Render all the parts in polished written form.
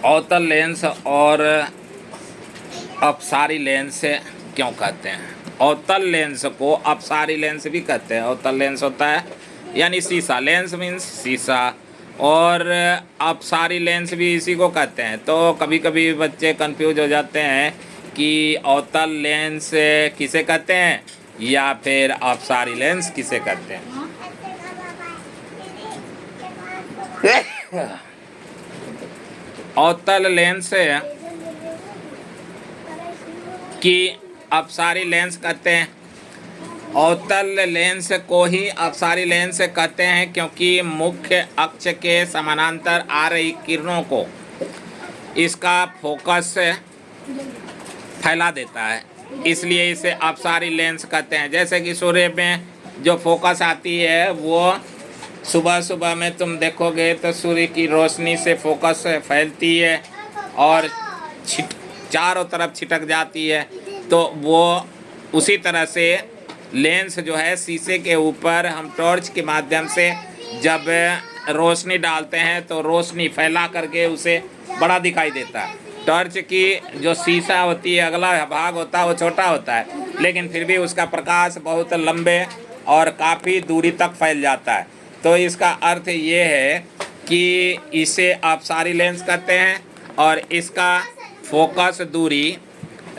अवतल लेंस और अपसारी लेंस क्यों कहते हैं? अवतल लेंस को अपसारी लेंस भी कहते हैं। अवतल लेंस होता है यानी शीशा, लेंस मीन्स शीशा, और अपसारी लेंस भी इसी को कहते हैं। तो कभी कभी बच्चे कंफ्यूज हो जाते हैं कि अवतल लेंस किसे कहते हैं या फिर अपसारी लेंस किसे कहते हैं। अवतल लेंस की अपसारी लेंस कहते हैं। अवतल लेंस को ही अपसारी लेंस कहते हैं क्योंकि मुख्य अक्ष के समानांतर आ रही किरणों को इसका फोकस फैला देता है, इसलिए इसे अपसारी लेंस कहते हैं। जैसे कि सूर्य में जो फोकस आती है वो सुबह सुबह में तुम देखोगे तो सूर्य की रोशनी से फोकस फैलती है और चारों तरफ छिटक जाती है। तो वो उसी तरह से लेंस जो है शीशे के ऊपर हम टॉर्च के माध्यम से जब रोशनी डालते हैं तो रोशनी फैला करके उसे बड़ा दिखाई देता है। टॉर्च की जो शीशा होती है, अगला भाग होता है, वो छोटा होता है, लेकिन फिर भी उसका प्रकाश बहुत लंबे और काफ़ी दूरी तक फैल जाता है। तो इसका अर्थ ये है कि इसे अपसारी लेंस कहते हैं और इसका फोकस दूरी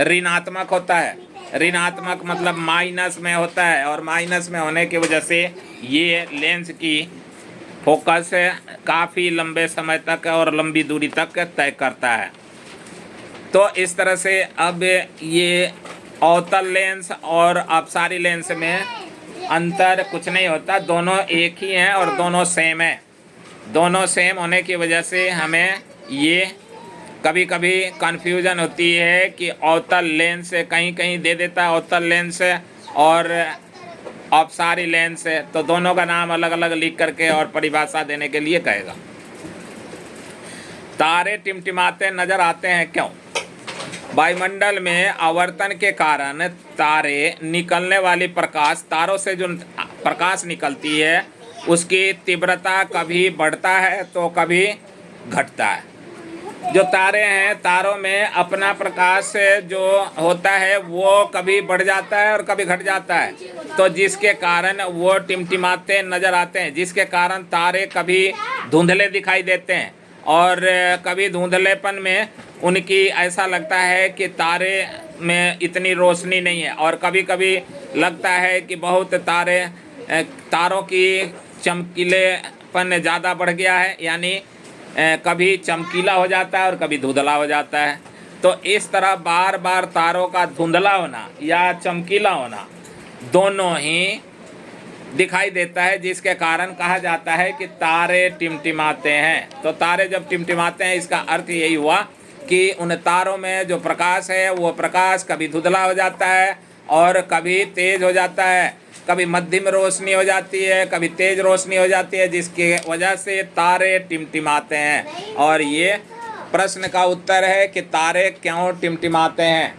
ऋणात्मक होता है। ऋणात्मक मतलब माइनस में होता है, और माइनस में होने की वजह से ये लेंस की फोकस काफ़ी लंबे समय तक और लंबी दूरी तक तय करता है। तो इस तरह से अब ये अवतल लेंस और अपसारी लेंस में अंतर कुछ नहीं होता, दोनों एक ही हैं और दोनों सेम है। दोनों सेम होने की वजह से हमें ये कभी कभी कन्फ्यूज़न होती है कि अवतल लेंस कहीं कहीं दे देता है अवतल लेंस और अपसारी लेंस, तो दोनों का नाम अलग अलग लिख करके और परिभाषा देने के लिए कहेगा। तारे टिमटिमाते नजर आते हैं क्यों? वायुमंडल में आवर्तन के कारण तारे निकलने वाली प्रकाश, तारों से जो प्रकाश निकलती है उसकी तीव्रता कभी बढ़ता है तो कभी घटता है। जो तारे हैं, तारों में अपना प्रकाश जो होता है वो कभी बढ़ जाता है और कभी घट जाता है, तो जिसके कारण वो टिमटिमाते नजर आते हैं, जिसके कारण तारे कभी धुंधले दिखाई देते हैं और कभी धुंधलेपन में उनकी ऐसा लगता है कि तारे में इतनी रोशनी नहीं है, और कभी कभी लगता है कि बहुत तारों की चमकीलेपन ज़्यादा बढ़ गया है, यानी कभी चमकीला हो जाता है और कभी धुंधला हो जाता है। तो इस तरह बार बार तारों का धुंधला होना या चमकीला होना दोनों ही दिखाई देता है, जिसके कारण कहा जाता है कि तारे टिमटिमाते हैं। तो तारे जब टिमटिमाते हैं इसका अर्थ यही हुआ कि उन तारों में जो प्रकाश है वो प्रकाश कभी धुंधला हो जाता है और कभी तेज हो जाता है, कभी मध्यम रोशनी हो जाती है, कभी तेज रोशनी हो जाती है, जिसकी वजह से तारे टिमटिमाते हैं। और ये प्रश्न का उत्तर है कि तारे क्यों टिमटिमाते हैं।